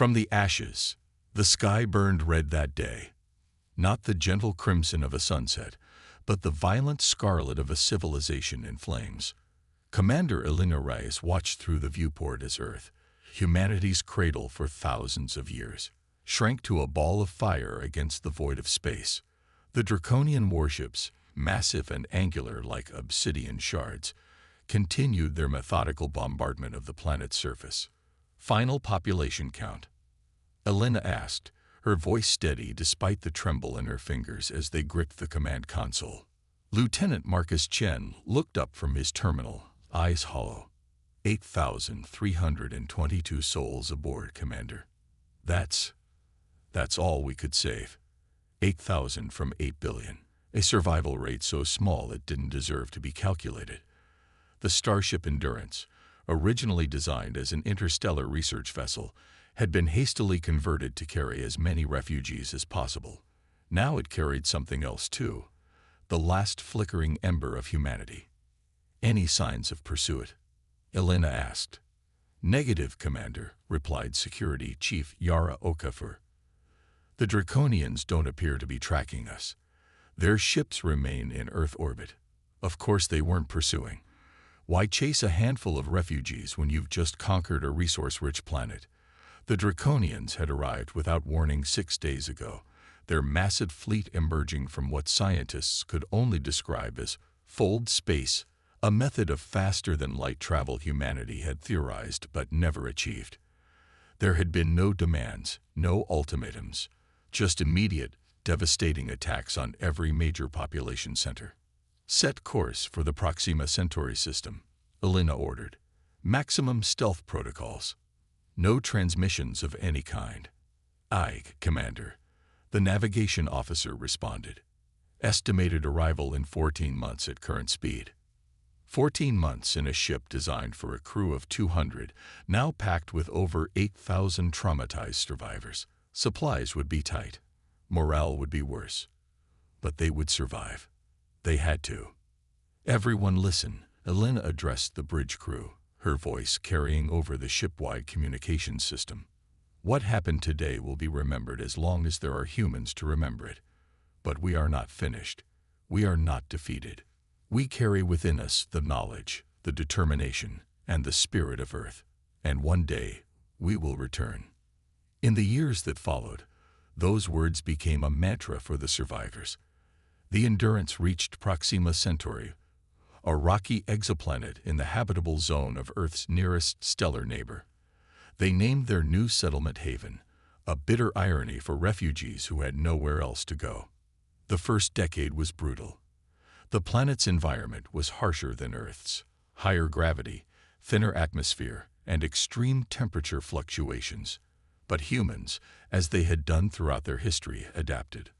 From the ashes, the sky burned red that day. Not the gentle crimson of a sunset, but the violent scarlet of a civilization in flames. Commander Elena Reyes watched through the viewport as Earth, humanity's cradle for thousands of years, shrank to a ball of fire against the void of space. The draconian warships, massive and angular like obsidian shards, continued their methodical bombardment of the planet's surface. Final population count? Elena asked, her voice steady despite the tremble in her fingers as they gripped the command console. Lieutenant Marcus Chen looked up from his terminal, eyes hollow. 8,322 souls aboard, Commander. That's all we could save. 8,000 from 8 billion. A survival rate so small it didn't deserve to be calculated. The Starship Endurance, originally designed as an interstellar research vessel, had been hastily converted to carry as many refugees as possible. Now it carried something else too, the last flickering ember of humanity. Any signs of pursuit? Elena asked. Negative, Commander, replied Security Chief Yara Okafor. The Draconians don't appear to be tracking us. Their ships remain in Earth orbit. Of course they weren't pursuing. Why chase a handful of refugees when you've just conquered a resource-rich planet? The Draconians had arrived without warning 6 days ago, their massive fleet emerging from what scientists could only describe as fold space, a method of faster-than-light travel humanity had theorized but never achieved. There had been no demands, no ultimatums, just immediate, devastating attacks on every major population center. Set course for the Proxima Centauri system, Elena ordered. Maximum stealth protocols. No transmissions of any kind. Aye, Commander. The navigation officer responded. Estimated arrival in 14 months at current speed. 14 months in a ship designed for a crew of 200, now packed with over 8,000 traumatized survivors. Supplies would be tight. Morale would be worse. But they would survive. They had to. Everyone listen, Elena addressed the bridge crew, her voice carrying over the ship-wide communications system. What happened today will be remembered as long as there are humans to remember it. But we are not finished. We are not defeated. We carry within us the knowledge, the determination, and the spirit of Earth. And one day, we will return. In the years that followed, those words became a mantra for the survivors. The Endurance reached Proxima Centauri, a rocky exoplanet in the habitable zone of Earth's nearest stellar neighbor. They named their new settlement Haven, a bitter irony for refugees who had nowhere else to go. The first decade was brutal. The planet's environment was harsher than Earth's. Higher gravity, thinner atmosphere, and extreme temperature fluctuations. But humans, as they had done throughout their history, adapted.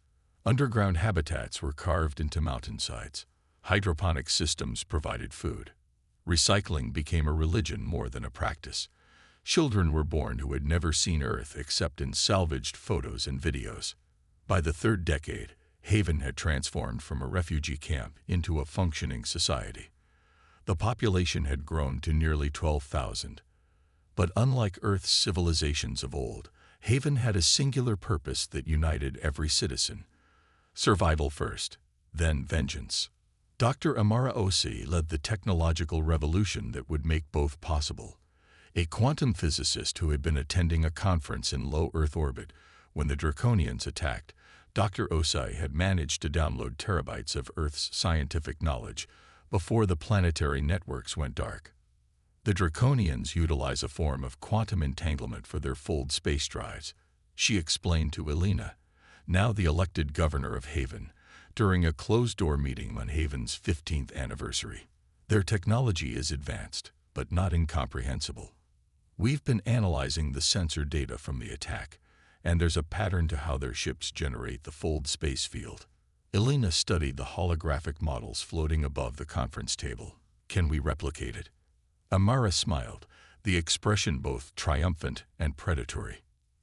Underground habitats were carved into mountainsides. Hydroponic systems provided food. Recycling became a religion more than a practice. Children were born who had never seen Earth except in salvaged photos and videos. By the third decade, Haven had transformed from a refugee camp into a functioning society. The population had grown to nearly 12,000. But unlike Earth's civilizations of old, Haven had a singular purpose that united every citizen. Survival first, then vengeance. Dr. Amara Osi led the technological revolution that would make both possible. A quantum physicist who had been attending a conference in low Earth orbit when the Draconians attacked, Dr. Osai had managed to download terabytes of Earth's scientific knowledge before the planetary networks went dark. The Draconians utilize a form of quantum entanglement for their fold space drives, she explained to Elena, now the elected governor of Haven, during a closed-door meeting on Haven's 15th anniversary. Their technology is advanced, but not incomprehensible. We've been analyzing the sensor data from the attack, and there's a pattern to how their ships generate the fold space field. Elena studied the holographic models floating above the conference table. Can we replicate it? Amara smiled, the expression both triumphant and predatory.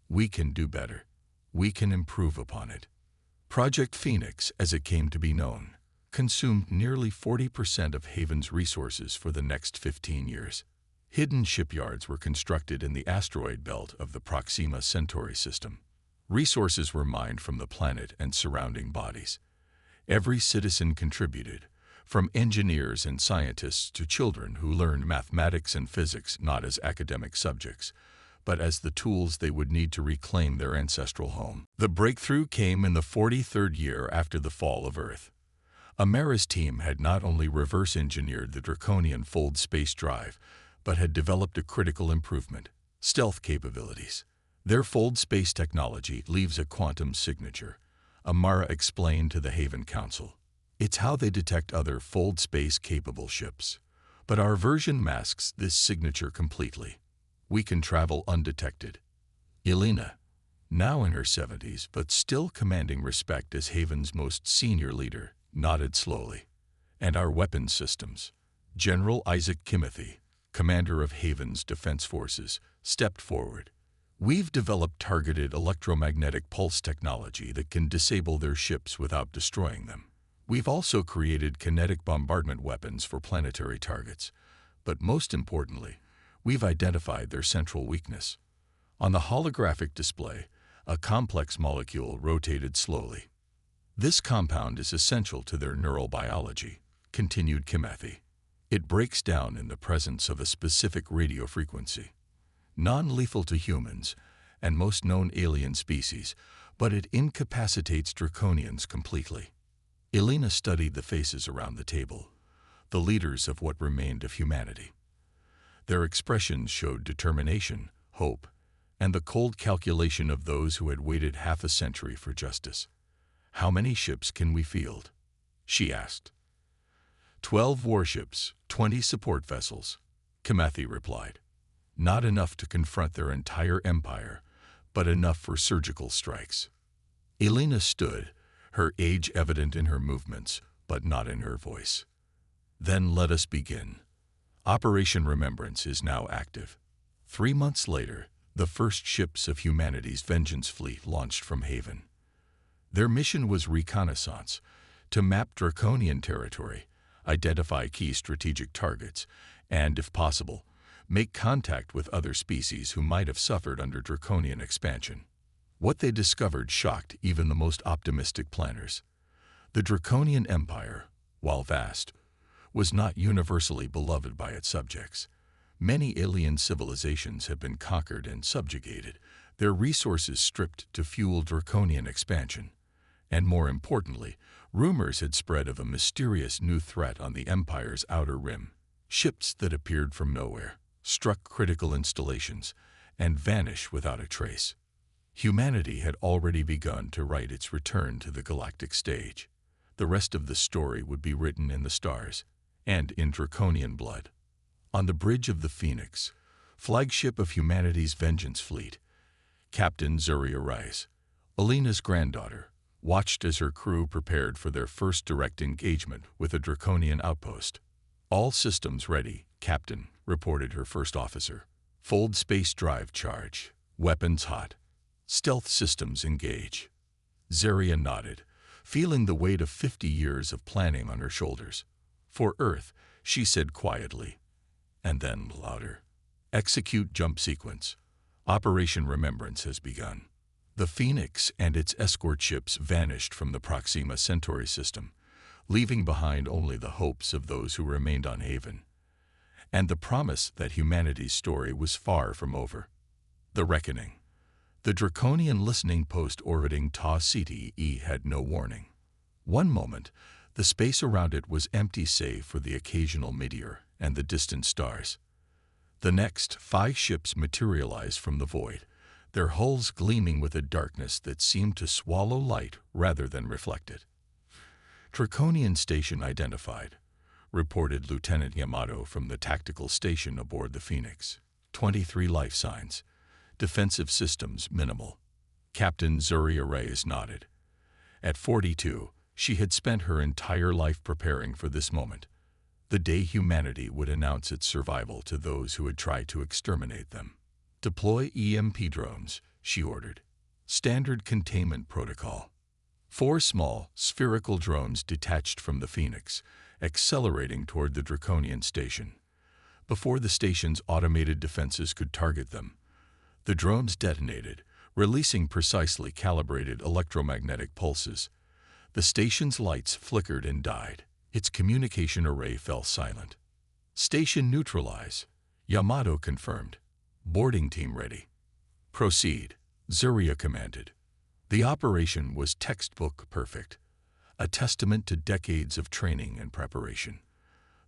We can do better. We can improve upon it. Project Phoenix, as it came to be known, consumed nearly 40% of Haven's resources for the next 15 years. Hidden shipyards were constructed in the asteroid belt of the Proxima Centauri system. Resources were mined from the planet and surrounding bodies. Every citizen contributed, from engineers and scientists to children who learned mathematics and physics not as academic subjects, but as the tools they would need to reclaim their ancestral home. The breakthrough came in the 43rd year after the fall of Earth. Amara's team had not only reverse-engineered the draconian fold space drive, but had developed a critical improvement: stealth capabilities. Their fold space technology leaves a quantum signature, Amara explained to the Haven Council. It's how they detect other fold space-capable ships. But our version masks this signature completely. We can travel undetected. Elena, now in her 70s but still commanding respect as Haven's most senior leader, nodded slowly. And our weapons systems. General Isaac Kimothy, commander of Haven's defense forces, stepped forward. We've developed targeted electromagnetic pulse technology that can disable their ships without destroying them. We've also created kinetic bombardment weapons for planetary targets. But most importantly, we've identified their central weakness. On the holographic display, a complex molecule rotated slowly. This compound is essential to their neural biology, continued Kimathi. It breaks down in the presence of a specific radio frequency. Non-lethal to humans and most known alien species, but it incapacitates draconians completely. Elena studied the faces around the table, the leaders of what remained of humanity. Their expressions showed determination, hope, and the cold calculation of those who had waited half a century for justice. "How many ships can we field?" she asked. 12 warships, 20 support vessels, Kimathi replied. Not enough to confront their entire empire, but enough for surgical strikes. Elena stood, her age evident in her movements, but not in her voice. Then let us begin. Operation Remembrance is now active. 3 months later, the first ships of humanity's vengeance fleet launched from Haven. Their mission was reconnaissance, to map draconian territory, identify key strategic targets, and, if possible, make contact with other species who might have suffered under draconian expansion. What they discovered shocked even the most optimistic planners. The draconian empire, while vast, was not universally beloved by its subjects. Many alien civilizations had been conquered and subjugated, their resources stripped to fuel draconian expansion. And more importantly, rumors had spread of a mysterious new threat on the empire's outer rim. Ships that appeared from nowhere, struck critical installations, and vanished without a trace. Humanity had already begun to write its return to the galactic stage. The rest of the story would be written in the stars, and in draconian blood. On the bridge of the Phoenix, flagship of humanity's vengeance fleet, Captain Zuria Rice, Elena's granddaughter, watched as her crew prepared for their first direct engagement with a draconian outpost. "All systems ready, Captain," reported her first officer. "Fold space drive charge. Weapons hot. Stealth systems engage." Zaria nodded, feeling the weight of 50 years of planning on her shoulders. "For Earth," she said quietly, and then louder. "Execute jump sequence. Operation Remembrance has begun." The Phoenix and its escort ships vanished from the Proxima Centauri system, leaving behind only the hopes of those who remained on Haven, and the promise that humanity's story was far from over. The Reckoning. The draconian listening post orbiting Ta Ceti E had no warning. One moment, the space around it was empty save for the occasional meteor and the distant stars. The next, 5 ships materialized from the void, their hulls gleaming with a darkness that seemed to swallow light rather than reflect it. "Draconian station identified," reported Lieutenant Yamato from the tactical station aboard the Phoenix. 23 life signs. Defensive systems minimal. Captain Zuria Reyes nodded. At 42, she had spent her entire life preparing for this moment, the day humanity would announce its survival to those who had tried to exterminate them. "Deploy EMP drones," she ordered. Standard containment protocol. 4 small, spherical drones detached from the Phoenix, accelerating toward the draconian station. Before the station's automated defenses could target them, the drones detonated, releasing precisely calibrated electromagnetic pulses. The station's lights flickered and died. Its communication array fell silent. "Station neutralize," Yamato confirmed. "Boarding team ready." "Proceed," Zuria commanded. The operation was textbook perfect, a testament to decades of training and preparation.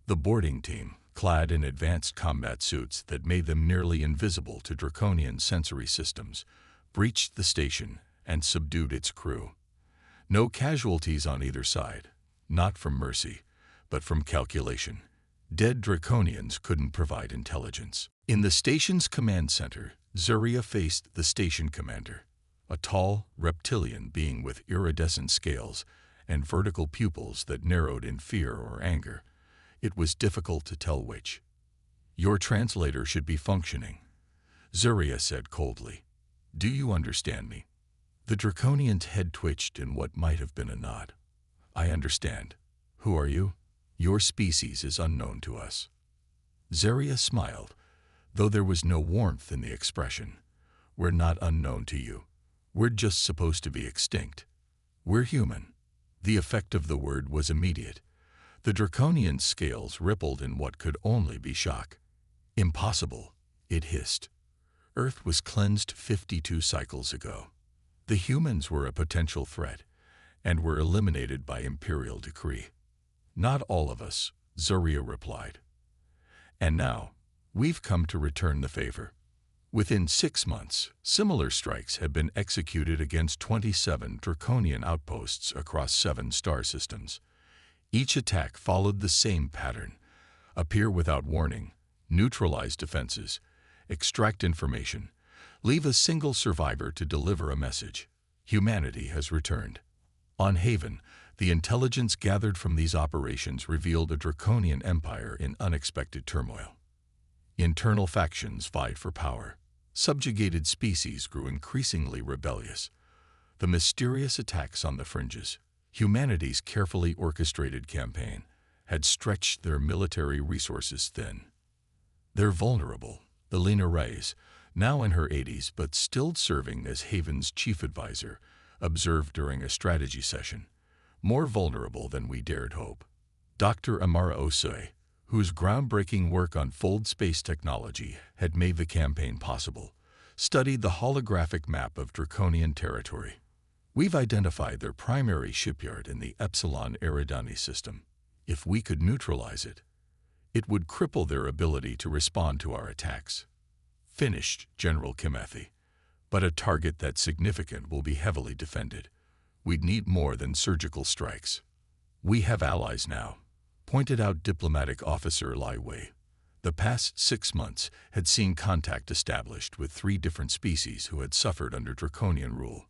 The boarding team, clad in advanced combat suits that made them nearly invisible to draconian sensory systems, breached the station and subdued its crew. No casualties on either side, not from mercy, but from calculation. Dead draconians couldn't provide intelligence. In the station's command center, Zuria faced the station commander, a tall, reptilian being with iridescent scales and vertical pupils that narrowed in fear or anger. It was difficult to tell which. "Your translator should be functioning," Zuria said coldly. "Do you understand me?" The draconian's head twitched in what might have been a nod. "I understand. Who are you?" "Your species is unknown to us." Zuria smiled, though there was no warmth in the expression. "We're not unknown to you. We're just supposed to be extinct. We're human." The effect of the word was immediate. The draconian's scales rippled in what could only be shock. "Impossible," it hissed. "Earth was cleansed 52 cycles ago. The humans were a potential threat, and were eliminated by imperial decree." "Not all of us," Zuria replied. "And now, we've come to return the favor." Within 6 months, similar strikes had been executed against 27 draconian outposts across 7 star systems. Each attack followed the same pattern: appear without warning, neutralize defenses, extract information, leave a single survivor to deliver a message. Humanity has returned. On Haven, the intelligence gathered from these operations revealed a draconian empire in unexpected turmoil. Internal factions vied for power. Subjugated species grew increasingly rebellious. The mysterious attacks on the fringes, humanity's carefully orchestrated campaign, had stretched their military resources thin. "They're vulnerable," Elena Reyes, now in her 80s but still serving as Haven's chief advisor, observed during a strategy session. "More vulnerable than we dared hope." Dr. Amara Osei, whose groundbreaking work on fold space technology had made the campaign possible, studied the holographic map of draconian territory. "We've identified their primary shipyard in the Epsilon Eridani system. If we could neutralize it, it would cripple their ability to respond to our attacks." "Finished, General Kimethi. But a target that significant will be heavily defended. We'd need more than surgical strikes." "We have allies now," pointed out Diplomatic Officer Lai Wei. The past 6 months had seen contact established with 3 different species who had suffered under draconian rule.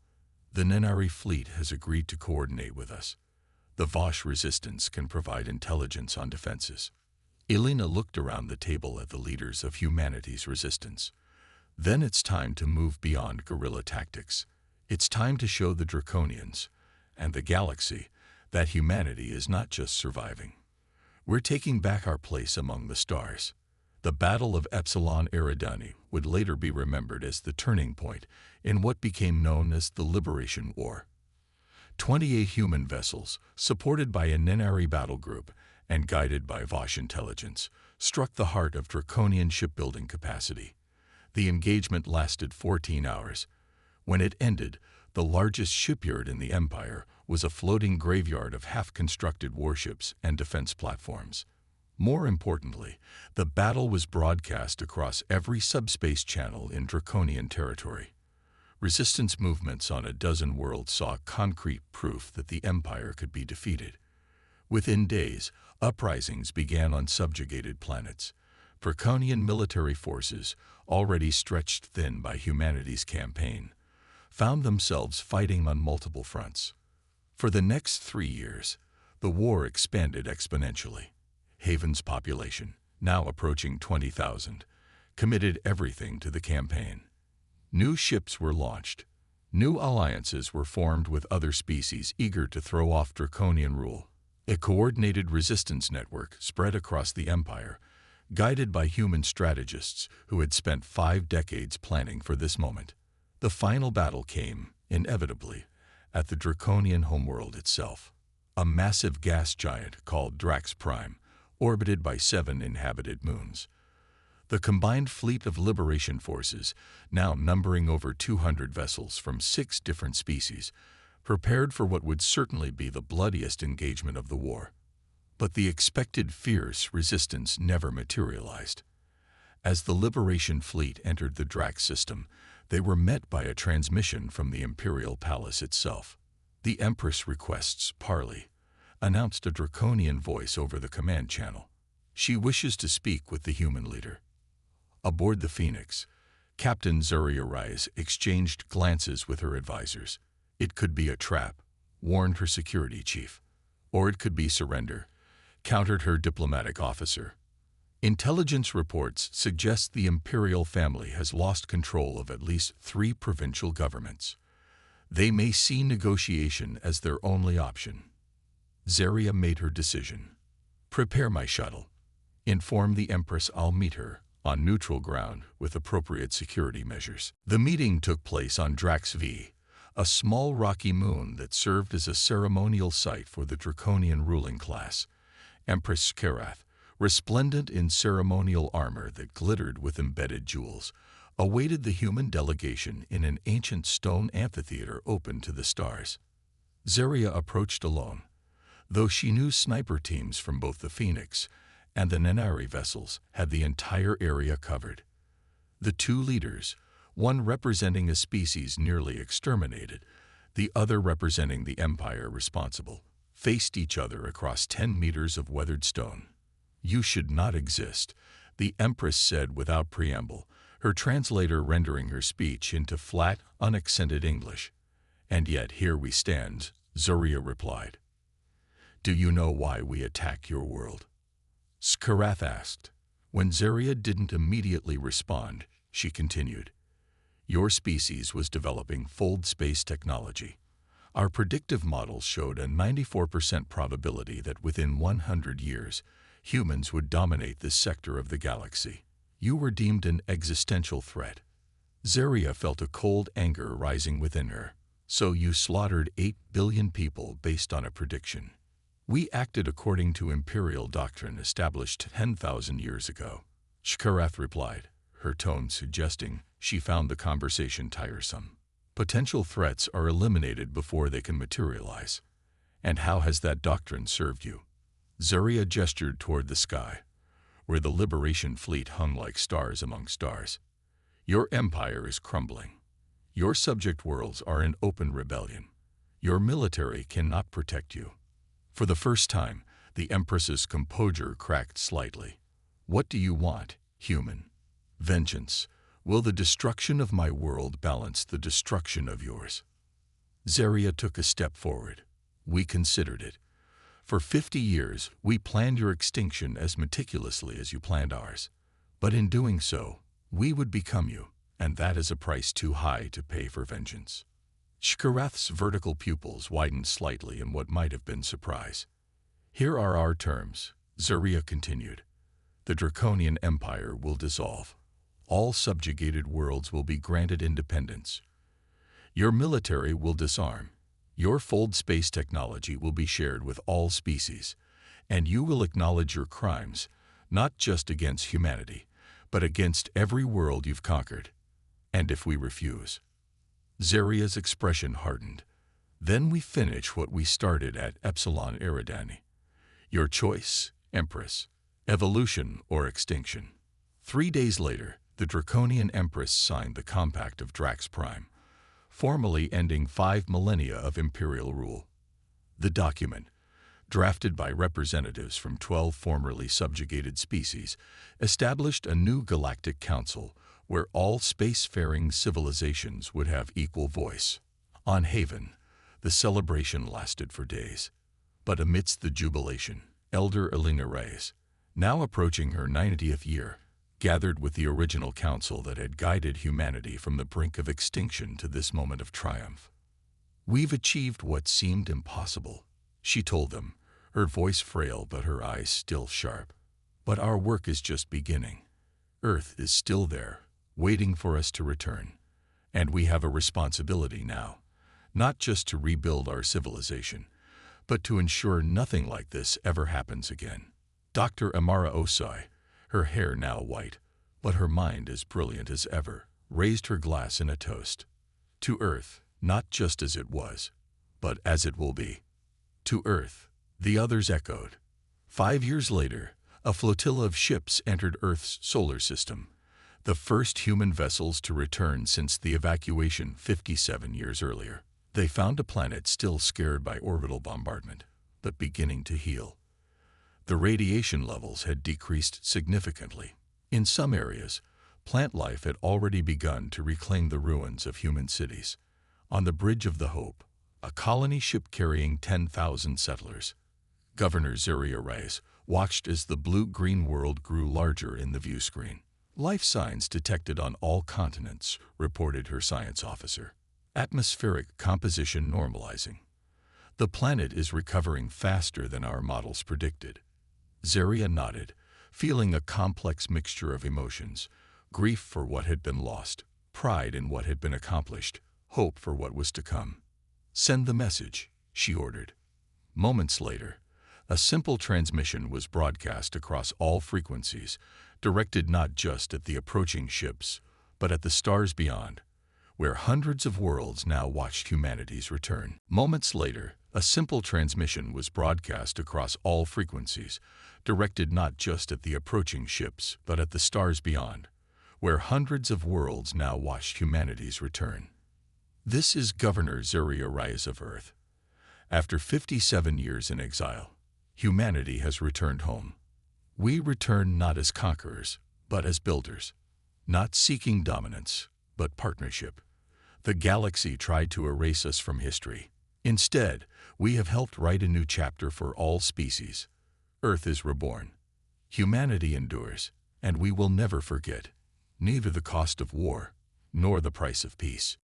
"The Nenari fleet has agreed to coordinate with us. The Vosh resistance can provide intelligence on defenses." Elena looked around the table at the leaders of humanity's resistance. "Then it's time to move beyond guerrilla tactics. It's time to show the draconians and the galaxy that humanity is not just surviving. We're taking back our place among the stars." The Battle of Epsilon Eridani would later be remembered as the turning point in what became known as the Liberation War. 28 human vessels, supported by a Nenari battle group and guided by Vosh intelligence, struck the heart of draconian shipbuilding capacity. The engagement lasted 14 hours. When it ended, the largest shipyard in the Empire was a floating graveyard of half-constructed warships and defense platforms. More importantly, the battle was broadcast across every subspace channel in draconian territory. Resistance movements on a dozen worlds saw concrete proof that the Empire could be defeated. Within days, uprisings began on subjugated planets. Draconian military forces, already stretched thin by humanity's campaign, found themselves fighting on multiple fronts. For the next 3 years, the war expanded exponentially. Haven's population, now approaching 20,000, committed everything to the campaign. New ships were launched. New alliances were formed with other species eager to throw off draconian rule. A coordinated resistance network spread across the Empire, guided by human strategists who had spent 5 decades planning for this moment. The final battle came, inevitably, at the draconian homeworld itself, a massive gas giant called Drax Prime, orbited by 7 inhabited moons. The combined fleet of liberation forces, now numbering over 200 vessels from 6 different species, prepared for what would certainly be the bloodiest engagement of the war. But the expected fierce resistance never materialized. As the Liberation Fleet entered the Drax system, they were met by a transmission from the Imperial Palace itself. "The Empress requests parley," announced a draconian voice over the command channel. "She wishes to speak with the human leader." Aboard the Phoenix, Captain Zuria Rise exchanged glances with her advisors. It could be a trap, warned her security chief. Or it could be surrender, countered her diplomatic officer. Intelligence reports suggest the imperial family has lost control of at least 3 provincial governments. They may see negotiation as their only option. Zuria made her decision. "Prepare my shuttle. Inform the Empress I'll meet her on neutral ground with appropriate security measures." The meeting took place on Drax V, a small rocky moon that served as a ceremonial site for the draconian ruling class. Empress Skarath, resplendent in ceremonial armor that glittered with embedded jewels, awaited the human delegation in an ancient stone amphitheater open to the stars. Zuria approached alone, though she knew sniper teams from both the Phoenix and the Nenari vessels had the entire area covered. The 2 leaders, one representing a species nearly exterminated, the other representing the empire responsible, faced each other across 10 meters of weathered stone. "You should not exist," the Empress said without preamble, her translator rendering her speech into flat, unaccented English. "And yet here we stand," Zuria replied. "Do you know why we attack your world?" Skarath asked. When Zuria didn't immediately respond, she continued. "Your species was developing fold space technology. Our predictive models showed a 94% probability that within 100 years, humans would dominate this sector of the galaxy. You were deemed an existential threat." Zuria felt a cold anger rising within her. "So you slaughtered 8 billion people based on a prediction." "We acted according to imperial doctrine established 10,000 years ago," Skarath replied, her tone suggesting she found the conversation tiresome. "Potential threats are eliminated before they can materialize. And how has that doctrine served you?" Zuria gestured toward the sky, where the Liberation Fleet hung like stars among stars. "Your empire is crumbling. Your subject worlds are in open rebellion. Your military cannot protect you." For the first time, the Empress's composure cracked slightly. "What do you want, human? Vengeance. Will the destruction of my world balance the destruction of yours?" Zuria took a step forward. "We considered it. For 50 years, we planned your extinction as meticulously as you planned ours. But in doing so, we would become you, and that is a price too high to pay for vengeance." Skarath's vertical pupils widened slightly in what might have been surprise. "Here are our terms," Zuria continued. "The Draconian Empire will dissolve. All subjugated worlds will be granted independence. Your military will disarm. Your fold space technology will be shared with all species, and you will acknowledge your crimes, not just against humanity, but against every world you've conquered. And if we refuse?" Zuria's expression hardened. "Then we finish what we started at Epsilon Eridani. Your choice, Empress, evolution or extinction." 3 days later, the Draconian Empress signed the Compact of Drax Prime, formally ending 5 millennia of imperial rule. The document, drafted by representatives from 12 formerly subjugated species, established a new galactic council where all spacefaring civilizations would have equal voice. On Haven, the celebration lasted for days. But amidst the jubilation, Elder Elena Reyes, now approaching her 90th year, gathered with the original council that had guided humanity from the brink of extinction to this moment of triumph. "We've achieved what seemed impossible," she told them, her voice frail but her eyes still sharp. But our work is just beginning. Earth is still there, waiting for us to return. And we have a responsibility now, not just to rebuild our civilization, but to ensure nothing like this ever happens again. Dr. Amara Osai, her hair now white, but her mind as brilliant as ever, raised her glass in a toast. To Earth, not just as it was, but as it will be. To Earth, the others echoed. 5 years later, a flotilla of ships entered Earth's solar system, the first human vessels to return since the evacuation 57 years earlier. They found a planet still scared by orbital bombardment, but beginning to heal. The radiation levels had decreased significantly. In some areas, plant life had already begun to reclaim the ruins of human cities. On the Bridge of the Hope, a colony ship carrying 10,000 settlers, Governor Zaria Reyes watched as the blue-green world grew larger in the view screen. Life signs detected on all continents, reported her science officer. Atmospheric composition normalizing. The planet is recovering faster than our models predicted. Zaria nodded, feeling a complex mixture of emotions: grief for what had been lost, pride in what had been accomplished, hope for what was to come. "Send the message," she ordered. Moments later, a simple transmission was broadcast across all frequencies, directed not just at the approaching ships, but at the stars beyond, where hundreds of worlds now watched humanity's return. Moments later, a simple transmission was broadcast across all frequencies, directed not just at the approaching ships, but at the stars beyond, where hundreds of worlds now watched humanity's return. "This is Governor Zaria Reyes of Earth. After 57 years in exile, humanity has returned home. We return not as conquerors, but as builders, not seeking dominance, but partnership. The galaxy tried to erase us from history. Instead, we have helped write a new chapter for all species. Earth is reborn. Humanity endures, and we will never forget, neither the cost of war, nor the price of peace."